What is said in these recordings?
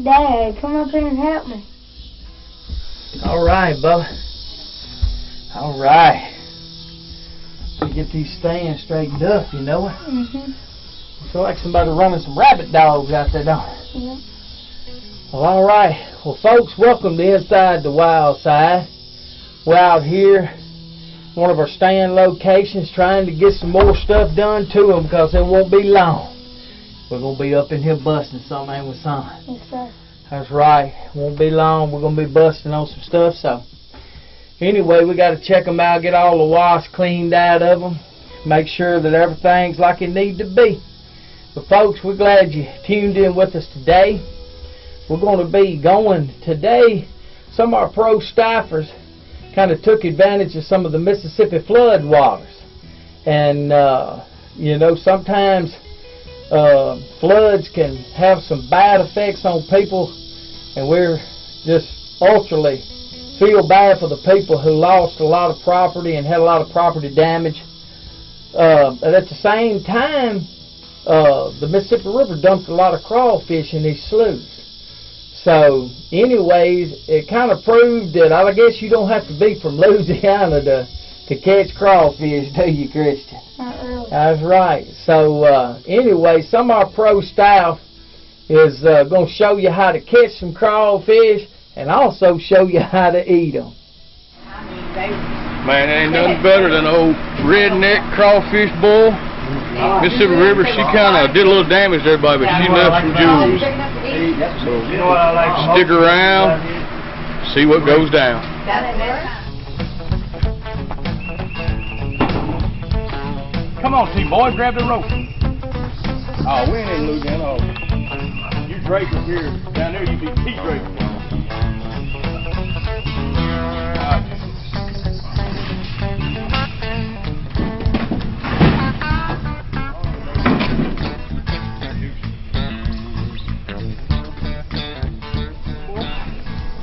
Dad, come up here and help me. Alright, Bubba. Alright. We get these stands straightened up, you know it? Mm-hmm. Feel like somebody running some rabbit dogs out there, don't it? Yeah. Well, alright. Well, folks, welcome to Inside the Wild Side. We're out here, one of our stand locations, trying to get some more stuff done to them because it won't be long. We're going to be up in here busting something, ain't we, son? Yes, sir. That's right. Won't be long. We're going to be busting on some stuff. So, anyway, we got to check them out, get all the wash cleaned out of them, make sure that everything's like it need to be. But, folks, we're glad you tuned in with us today. We're going to be going today. Some of our pro staffers kind of took advantage of some of the Mississippi flood waters. And, you know, sometimes floods can have some bad effects on people, and we're just ultimately feel bad for the people who lost a lot of property and had a lot of property damage. But at the same time, the Mississippi River dumped a lot of crawfish in these sloughs. So anyways, it kind of proved that I guess you don't have to be from Louisiana to catch crawfish, do you, Christian? Not really. That's right. So anyway, some of our pro staff is going to show you how to catch some crawfish and also show you how to eat them. Man, ain't nothing better than an old redneck crawfish boil. Mississippi River, she kind of did a little damage to everybody, but she left some jewels. So stick around, see what goes down. Come on, T-boy, grab the rope. Oh, we ain't in Louisiana. Oh. You Drake up here. Down there you be T-Drake.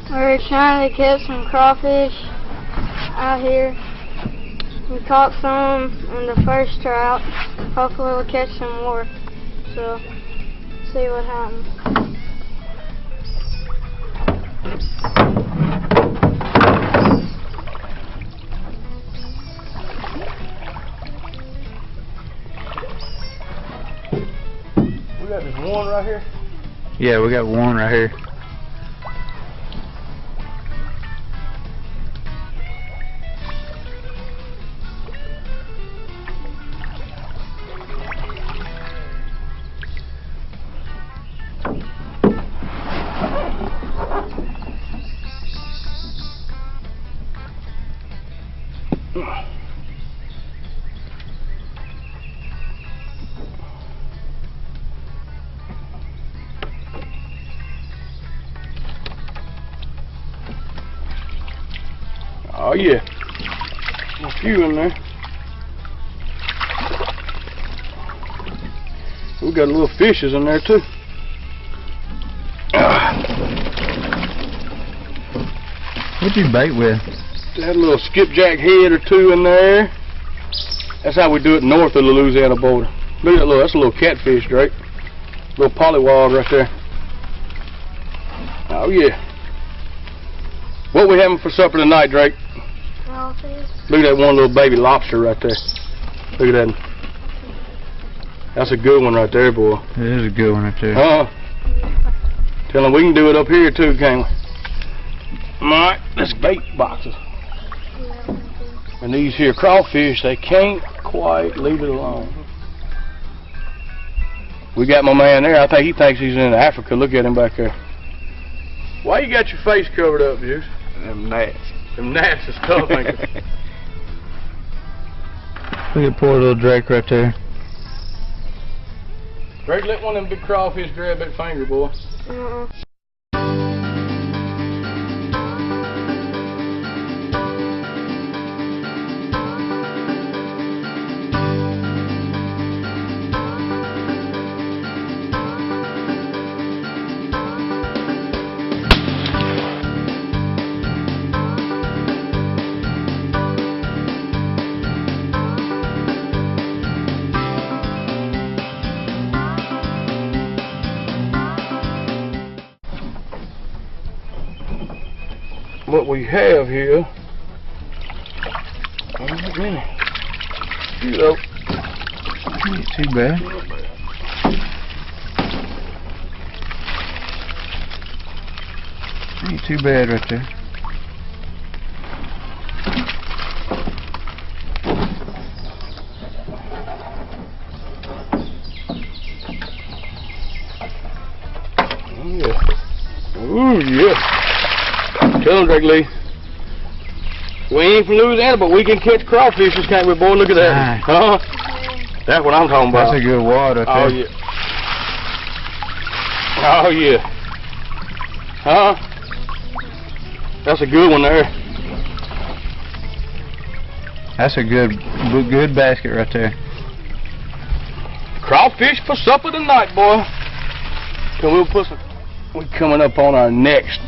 We're trying to catch some crawfish out here. We caught some in the first trout. Hopefully we'll catch some more. So, see what happens. We got this one right here. Yeah, we got one right here. Oh yeah, a few in there. We got little fishes in there too. What'd you bait with? Had a little skipjack head or two in there. That's how we do it north of the Louisiana border. Look at that that's a little catfish, Drake. Little pollywog right there. Oh yeah. What we having for supper tonight, Drake? Crawfish. Look at that one little baby lobster right there. Look at that. That's a good one right there, boy. It is a good one right there. Tell them we can do it up here too, can't we? Alright, let's bait boxes. And these here crawfish, they can't quite leave it alone. We got my man there. I think he thinks he's in Africa. Look at him back there. Why you got your face covered up, Juice? Them gnats. Them gnats is tough, ain't they? Look at poor little Drake right there. Drake, let one of them big crawfish grab that finger, boy. what we have here. Ain't many. You know. Ain't too bad. Ain't too bad right there. Ooh, yeah. Tell them, Drake Lee. We ain't from Louisiana, but we can catch crawfish, can't we, boy? Look at that. Aye. Huh? That's what I'm talking about. That's a good water right Oh, there. yeah. Oh, yeah. Huh? That's a good one there. That's a good basket right there. Crawfish for supper tonight, boy. Can we put some... We're coming up on our next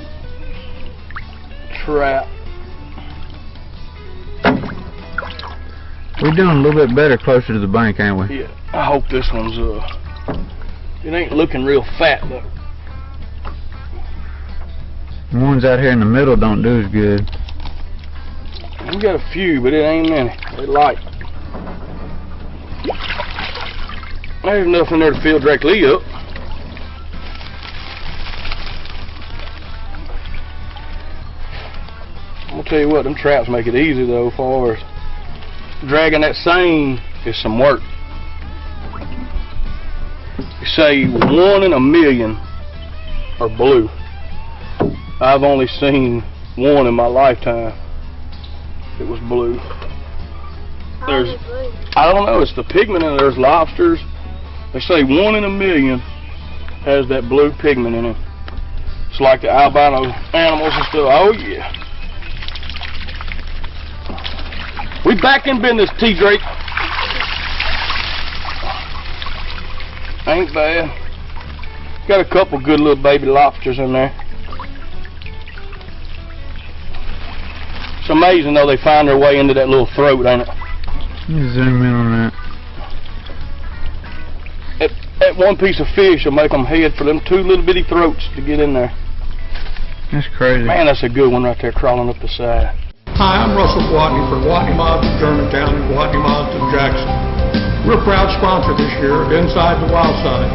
trap. We're doing a little bit better closer to the bank, ain't we? Yeah, I hope this one's, it ain't looking real fat, but... The ones out here in the middle don't do as good. We got a few, but it ain't many. They light. There's nothing there to fill Drake Lee up. I'm gonna tell you what, them traps make it easy though, as far as dragging that seine is some work. You say 1 in a million are blue. I've only seen one in my lifetime. It was blue. There's, I don't know, it's the pigment in it. There's lobsters. They say 1 in a million has that blue pigment in it. It's like the albino animals and stuff. Oh yeah. We back in business, T. Drake. Ain't bad. Got a couple good little baby lobsters in there. It's amazing though, they find their way into that little throat, ain't it? Let me zoom in on that. That one piece of fish will make them head for them 2 little bitty throats to get in there. That's crazy. Man, that's a good one right there crawling up the side. Hi, I'm Russell Gwatney for Gwatney Mods of Germantown and Gwatney Mods of Jackson. We're a proud sponsor this year of Inside the Wild Side.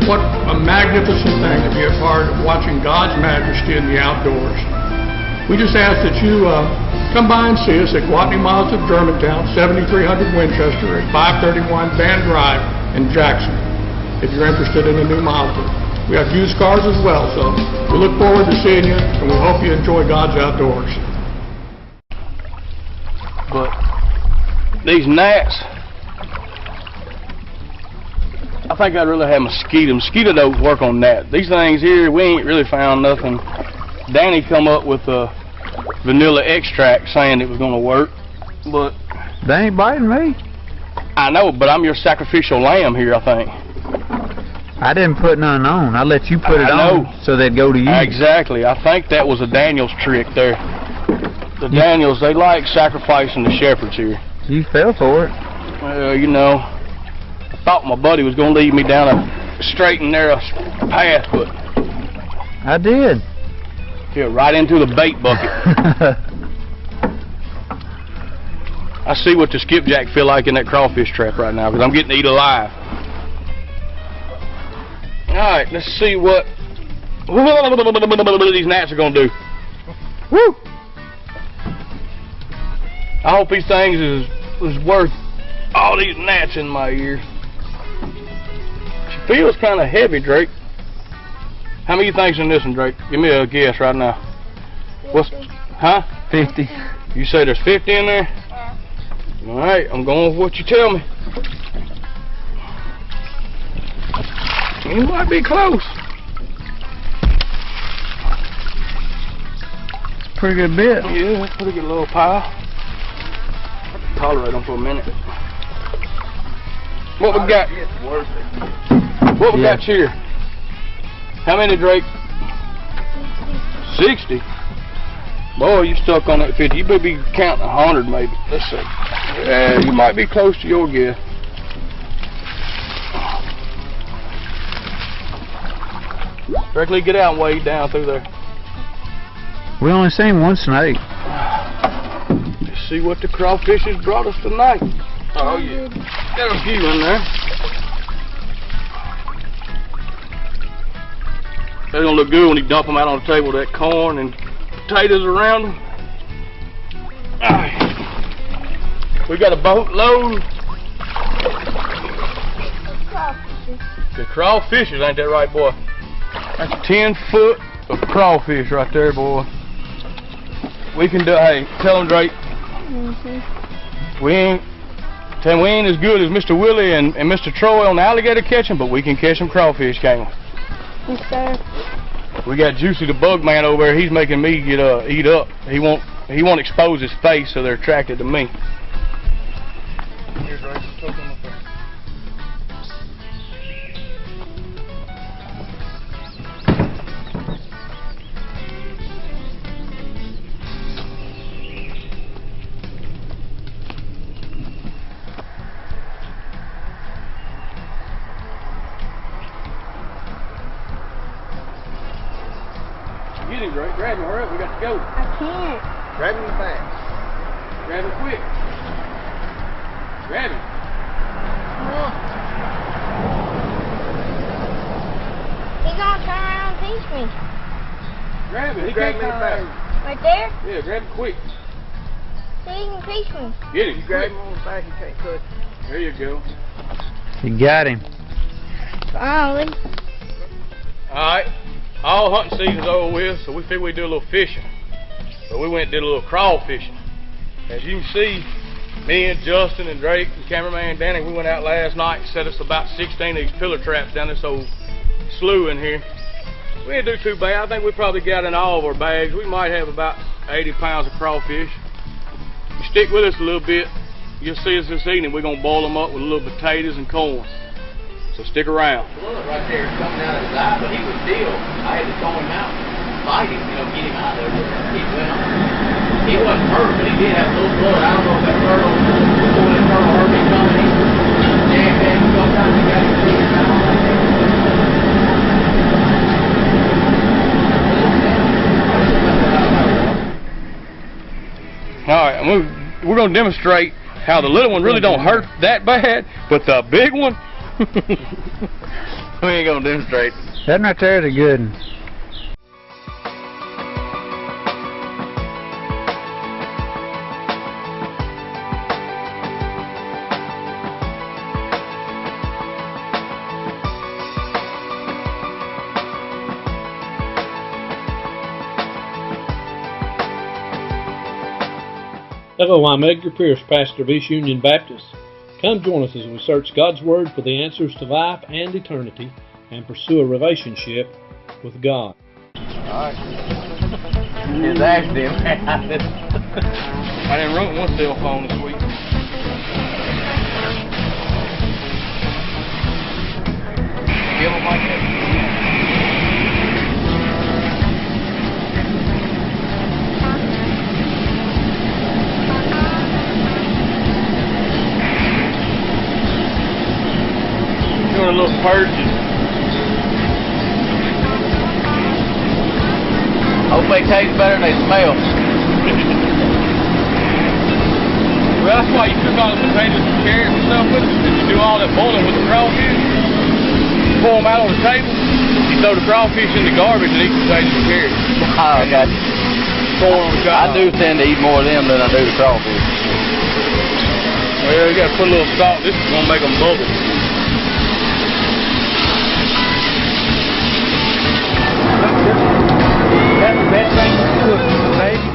What a magnificent thing to be a part of watching God's majesty in the outdoors. We just ask that you come by and see us at Gwatney Mods of Germantown, 7300 Winchester at 531 Van Drive in Jackson, if you're interested in a new Mazda. We have used cars as well, so we look forward to seeing you, and we hope you enjoy God's outdoors. But these gnats, I think I'd really have mosquito. Mosquito don't work on gnat. These things here, we ain't really found nothing. Danny come up with a vanilla extract saying it was going to work, but They ain't biting me. I know, but I'm your sacrificial lamb here, I think. I didn't put none on. I let you put it I know. on so they'd go to you. Exactly. I think that was a Daniels trick there. The Daniels, they like sacrificing the shepherds here. You fell for it. You know, I thought my buddy was going to lead me down a straight and narrow path, but I did. yeah, right into the bait bucket. I see what the skipjack feel like in that crawfish trap right now, because I'm getting to eat alive. Alright, let's see what these gnats are going to do. Woo! I hope these things is worth all these gnats in my ears. She feels kind of heavy, Drake. How many you think's in this one, Drake? Give me a guess right now. 50. What's, huh? 50. You say there's 50 in there? Yeah. Alright, I'm going with what you tell me. You might be close. Pretty good bit. Yeah, that's a pretty good little pile. I can tolerate them for a minute. What we got? What we got here? How many, Drake? 60. Boy, you stuck on that 50. You better be counting 100 maybe. Let's see. Yeah, you might be close to your guess. Drake Lee, get out and wade down through there. We only seen one snake. Let's see what the crawfish has brought us tonight. Oh yeah, got a few in there. They're gonna look good when you dump them out on the table. That corn and potatoes around them. Alright. We got a boatload. The crawfishes, ain't that right, boy? That's 10 foot of crawfish right there, boy. We can do. Hey, tell them, Drake. We ain't as good as Mr. Willie and Mr. Troy on the alligator catching, but we can catch them crawfish, can't we? Yes, sir. We got Juicy the Bug Man over there. He's making me get eat up. He won't expose his face, so they're attracted to me. Here, Drake, choke them up there. Get him, Drake. Grab him. Hurry up. We got to go. I can't. Grab him fast. Grab him quick. Grab him. He's gonna turn around and pinch me. Grab him. He can't turn around. Right there? Yeah, grab him quick. See, he can pinch me. Get him. You grab him on the back. He can't touch him. There you go. You got him. Finally. Alright. All hunting season's over with, so we figured we'd do a little fishing. So we went and did a little crawfishing. As you can see, me and Justin and Drake and cameraman Danny, we went out last night and set us about 16 of these pillar traps down this old slough in here. We didn't do too bad. I think we probably got in all of our bags. We might have about 80 pounds of crawfish. You stick with us a little bit, you'll see us this evening. We're going to boil them up with a little potatoes and corn. So stick around. Bullet right there is coming out of his eye, but he was still, I had to throw him out, fight him, get him out of there, but he went on. He wasn't hurt, but he did have a little blood. I don't know if that turtle, before that turtle hurt me coming, he jammed in, sometimes he got his fingers out like that. Alright, we're going to demonstrate how the little one really don't hurt that bad, but the big one, we ain't going to demonstrate. That right there is a good one. Hello, I'm Edgar Pierce, pastor of East Union Baptist. Come join us as we search God's Word for the answers to life and eternity and pursue a relationship with God. Alright. Just asked him. I didn't run one cell phone this week. Give them like that. Doing a little purging. Hope they taste better than they smell. Well, that's why you cook all the potatoes and carrots and stuff with it. Because you do all that boiling with the crawfish. You pour them out on the table. You throw the crawfish in the garbage and eat the potatoes and carrots. Oh, I got you. Corn on the I cob. do tend to eat more of them than I do the crawfish. Well, you got to put a little salt. This is going to make them bubble. That's the best thing to cook, baby.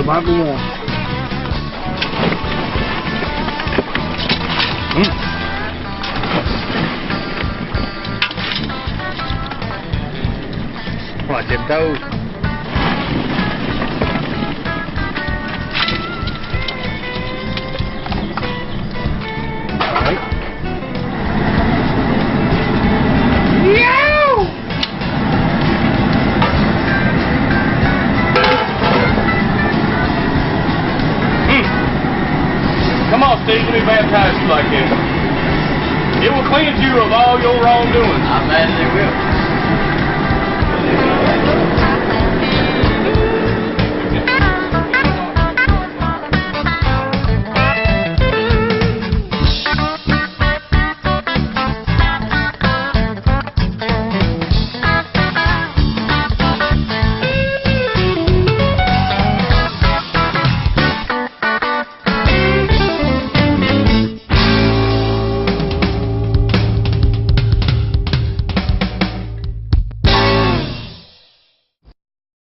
Survival 1. Watch them toes. Come on, Steve, let me baptize you like this. It will cleanse you of all your wrongdoings. I imagine it will.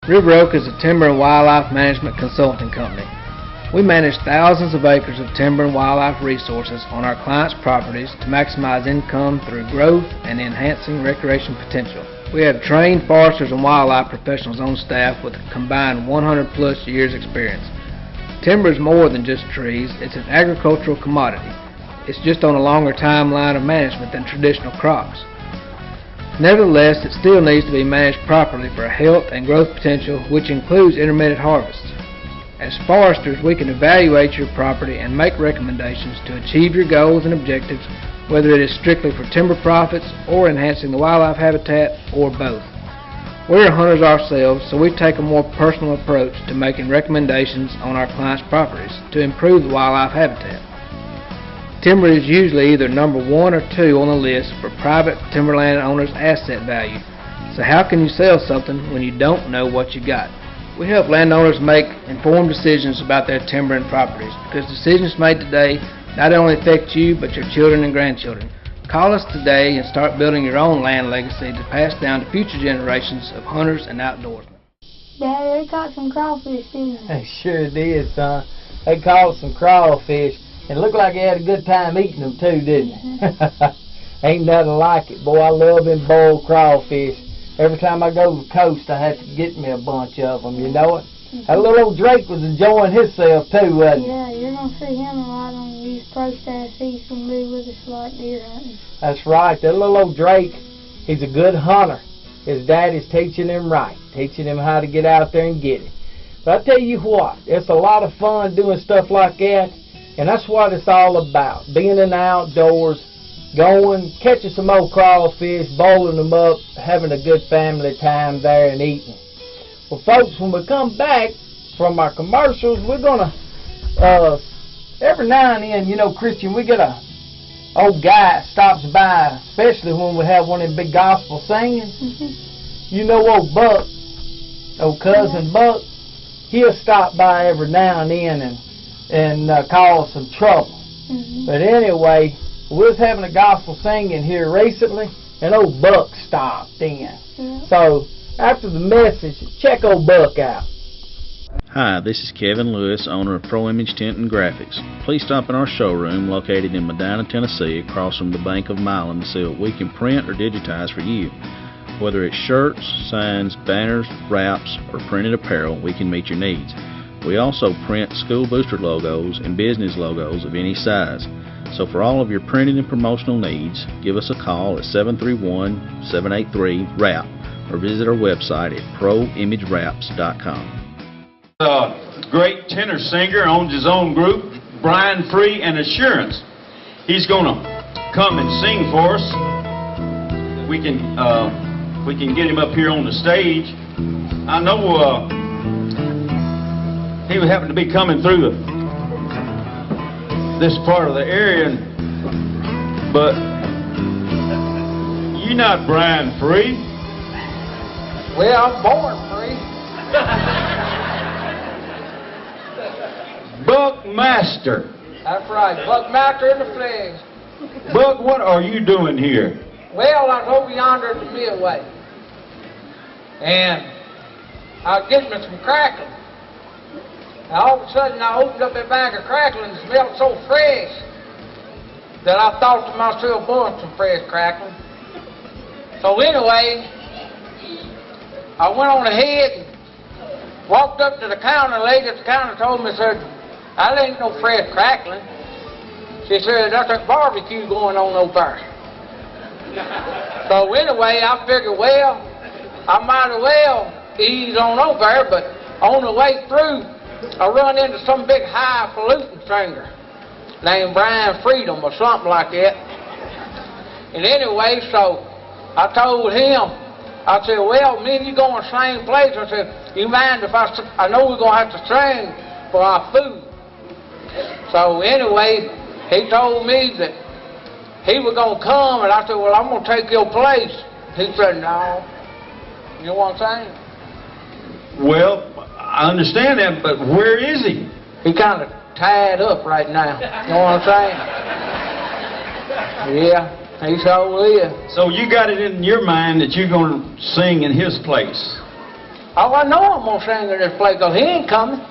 River Oak is a timber and wildlife management consulting company. We manage thousands of acres of timber and wildlife resources on our clients' properties to maximize income through growth and enhancing recreation potential. We have trained foresters and wildlife professionals on staff with a combined 100+ years experience. Timber is more than just trees, it's an agricultural commodity. It's just on a longer timeline of management than traditional crops. Nevertheless, it still needs to be managed properly for health and growth potential, which includes intermittent harvests. As foresters, we can evaluate your property and make recommendations to achieve your goals and objectives, whether it is strictly for timber profits or enhancing the wildlife habitat, or both. We're hunters ourselves, so we take a more personal approach to making recommendations on our clients' properties to improve the wildlife habitat. Timber is usually either number 1 or 2 on the list for private timberland owners' asset value. So how can you sell something when you don't know what you got? We help landowners make informed decisions about their timber and properties, because decisions made today not only affect you but your children and grandchildren. Call us today and start building your own land legacy to pass down to future generations of hunters and outdoorsmen. Daddy, they caught some crawfish, didn't they? They sure did, son. They caught some crawfish. It looked like he had a good time eating them too, didn't he? Ain't nothing like it. Boy, I love them boiled crawfish. Every time I go to the coast, I have to get me a bunch of them, you know it? That little old Drake was enjoying himself too, wasn't he? Yeah, you're going to see him a lot on these ProStats. He's going to be with us like deer hunting. That's right. That little old Drake, he's a good hunter. His daddy's teaching him right, teaching him how to get out there and get it. But I tell you what, it's a lot of fun doing stuff like that. And that's what it's all about, being in the outdoors, going, catching some old crawfish, boiling them up, having a good family time there and eating. Well, folks, when we come back from our commercials, we're going to, every now and then, you know, Christian, we get a old guy stops by, especially when we have one of them big gospel singing. You know old Buck, old cousin Buck, he'll stop by every now and then and cause some trouble. But anyway, we was having a gospel singing here recently, and old Buck stopped in. So after the message, check old Buck out. Hi, this is Kevin Lewis, owner of Pro Image Tint and Graphics. Please stop in our showroom located in Medina, Tennessee, across from the Bank of Milan, to see what we can print or digitize for you. Whether it's shirts, signs, banners, wraps, or printed apparel, we can meet your needs. We also print school booster logos and business logos of any size. So for all of your printing and promotional needs, give us a call at 731-783-WRAP or visit our website at proimagewraps.com. Great tenor singer, owns his own group, Brian Free and Assurance. He's going to come and sing for us. We can get him up here on the stage. I know he would happen to be coming through this part of the area, but you're not Brian Free. Well, I'm born free. Buckmaster. That's right, Buckmaster in the flesh. Buck, what are you doing here? Well, I was over yonder at the Midway, and I was getting me some crackers. And all of a sudden, I opened up that bag of crackling and it smelled so fresh that I thought to myself, boy, some fresh crackling. So anyway, I went on ahead and walked up to the counter. The lady at the counter told me, said, that ain't no fresh crackling. She said, that's a barbecue going on over there. So anyway, I figured, well, I might as well ease on over there, but on the way through, I run into some big highfalutin singer named Brian Freedom or something like that. And anyway, so I told him, I said, well, me and you going to the same place. I said, you mind if I know we're going to have to sing for our food. So anyway, he told me that he was going to come, and I said, well, I'm going to take your place. He said, no. You know what I'm saying? Well, I understand that, but where is he? He kind of tied up right now. You know what I'm saying? Yeah, he sure is. So you got it in your mind that you're going to sing in his place? Oh, I know I'm going to sing in his place, because he ain't coming.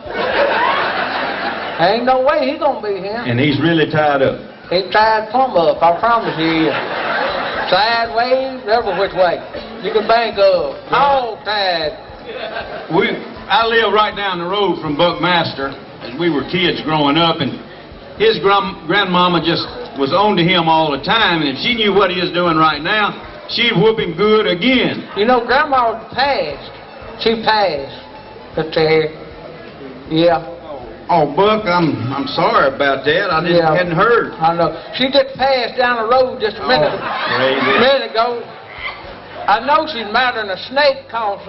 Ain't no way he going to be here. And he's really tied up? He's tied plumb up, I promise you. Sideways, every which way. You can bank of. All tied. I live right down the road from Buckmaster, as we were kids growing up, and his grandmama just was on to him all the time, and if she knew what he is doing right now, she'd whoop him good again. You know, Grandma passed. She passed. But yeah. Oh, Buck, I'm sorry about that. I hadn't heard. I know. She just passed down the road just a minute ago. I know she's madder than a snake, cause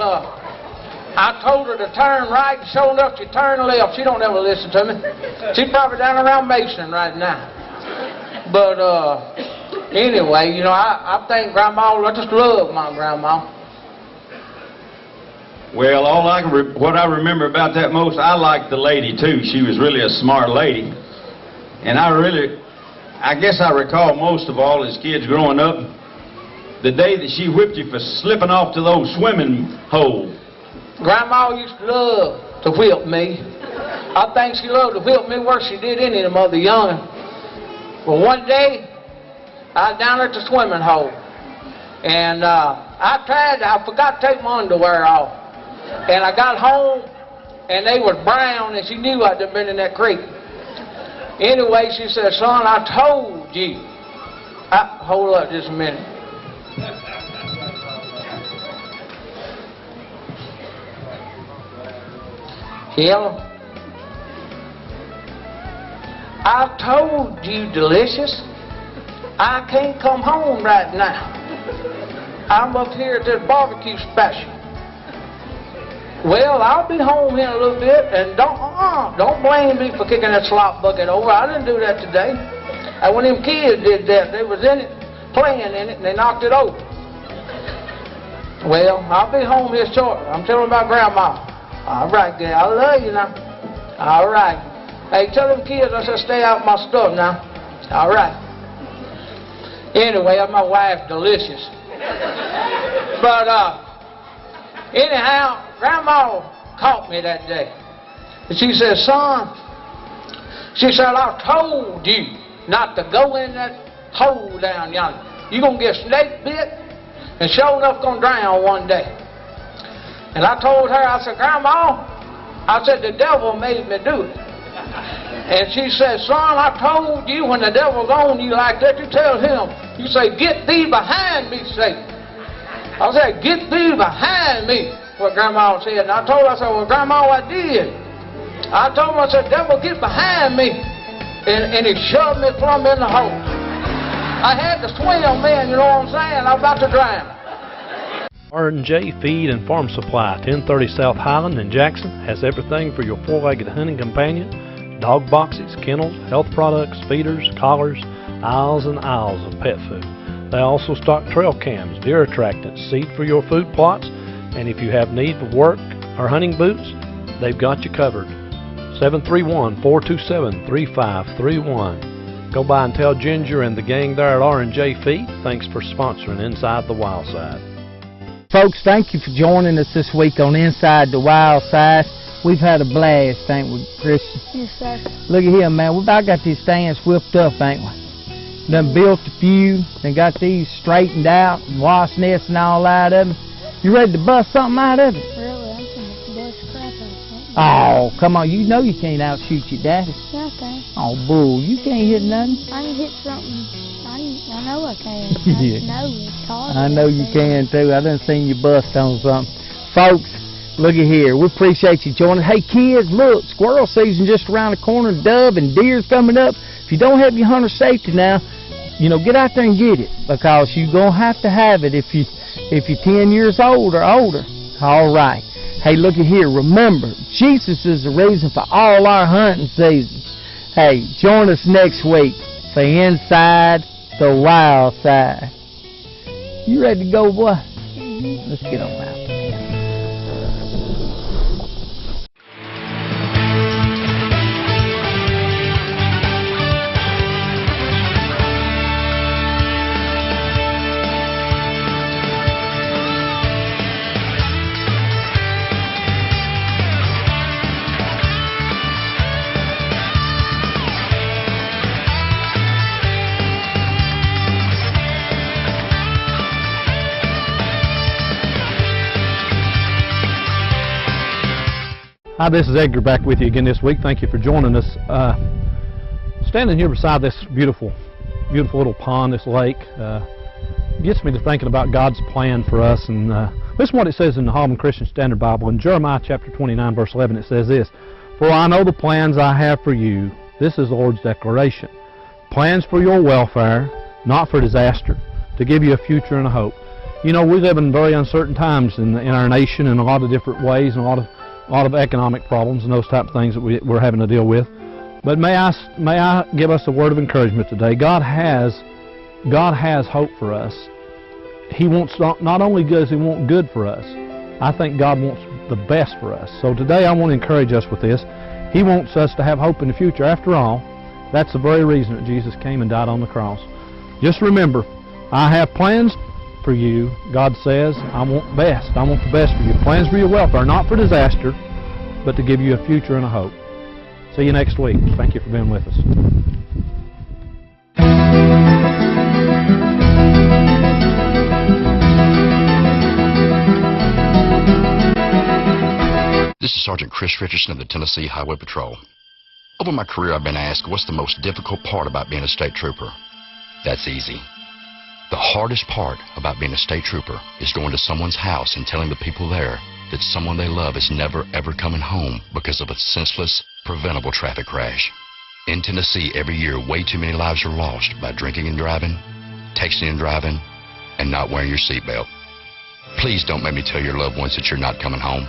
I told her to turn right, and sure enough, she turned left. She don't ever listen to me. She's probably down around Mason right now. But anyway, you know, I think Grandma, I just love my grandma. Well, what I remember about that most, I liked the lady too. She was really a smart lady. And I guess I recall most of all as kids growing up, the day that she whipped you for slipping off to those swimming holes. Grandma used to love to whip me. I think she loved to whip me worse than she did any of them other young. Well, one day, I was down at the swimming hole. And I forgot to take my underwear off. And I got home, and they was brown, and she knew I'd been in that creek. Anyway, she said, son, I told you. Hold up just a minute. Hello? I told you, Delicious, I can't come home right now. I'm up here at this barbecue special. Well, I'll be home here in a little bit, and don't blame me for kicking that slop bucket over. I didn't do that today. And when them kids did that, they was in it, playing in it, and they knocked it over. Well, I'll be home here shortly. I'm telling my grandma. All right, girl, I love you now. All right. Hey, tell them kids I said stay out of my stuff now. All right. Anyway, that's my wife, Delicious. But, anyhow, Grandma caught me that day. And she said, son, she said, I told you not to go in that hole down yonder. You're going to get snake bit, and sure enough going to drown one day. And I told her, I said, Grandma, I said, the devil made me do it. And she said, son, I told you when the devil's on you like that, you tell him, you say, get thee behind me, Satan. I said, get thee behind me, what Grandma said. And I told her, I said, well, Grandma, I did. I told her, I said, devil, get behind me. And he shoved me plumb in the hole. I had to swim, man, you know what I'm saying? I was about to drown. R&J Feed and Farm Supply, 1030 South Highland in Jackson, has everything for your four-legged hunting companion: dog boxes, kennels, health products, feeders, collars, aisles and aisles of pet food. They also stock trail cams, deer attractants, seed for your food plots, and if you have need for work or hunting boots, they've got you covered. 731-427-3531. Go by and tell Ginger and the gang there at R&J Feed thanks for sponsoring Inside the Wild Side. Folks, thank you for joining us this week on Inside the Wild Side. We've had a blast, ain't we, Christian? Yes, sir. Look at here, man. We about got these stands whipped up, ain't we? Done built a few, and got these straightened out, and wasp nests and all out of them. You ready to bust something out of it? Really, I'm gonna bust crap out of something. Oh, come on. You know you can't outshoot your daddy. Yeah, I can. Oh, bull. You can't hit nothing. I can hit something. I know I can. Yeah. I know it's hard. I know you can, too. I done seen you bust on something. Folks, look at here. We appreciate you joining. Hey, kids, look. Squirrel season just around the corner. Dove and deer's coming up. If you don't have your hunter safety now, you know, get out there and get it, because you're going to have it if you're 10 years old or older. All right. Hey, look at here. Remember, Jesus is the reason for all our hunting seasons. Hey, join us next week for Inside the Wild Side. You ready to go, boy? Let's get on out. Hi, this is Edgar back with you again this week. Thank you for joining us. Standing here beside this beautiful little pond, this lake, gets me to thinking about God's plan for us. And this is what it says in the Holman Christian Standard Bible. In Jeremiah chapter 29, verse 11, it says this: "For I know the plans I have for you." This is the Lord's declaration. "Plans for your welfare, not for disaster, to give you a future and a hope." You know, we live in very uncertain times in our nation in a lot of different ways, and a lot of economic problems and those type of things that we're having to deal with. But may I give us a word of encouragement today. God has hope for us. He wants not only does He want good for us, I think God wants the best for us. So today I want to encourage us with this. He wants us to have hope in the future. After all, that's the very reason that Jesus came and died on the cross. Just remember, I have plans for you. God says, I want the best. I want the best for you. Plans for your welfare, not for disaster, but to give you a future and a hope. See you next week. Thank you for being with us. This is Sergeant Chris Richardson of the Tennessee Highway Patrol. Over my career, I've been asked, what's the most difficult part about being a state trooper? That's easy. The hardest part about being a state trooper is going to someone's house and telling the people there that someone they love is never ever coming home because of a senseless, preventable traffic crash. In Tennessee, every year, way too many lives are lost by drinking and driving, texting and driving, and not wearing your seatbelt. Please don't make me tell your loved ones that you're not coming home.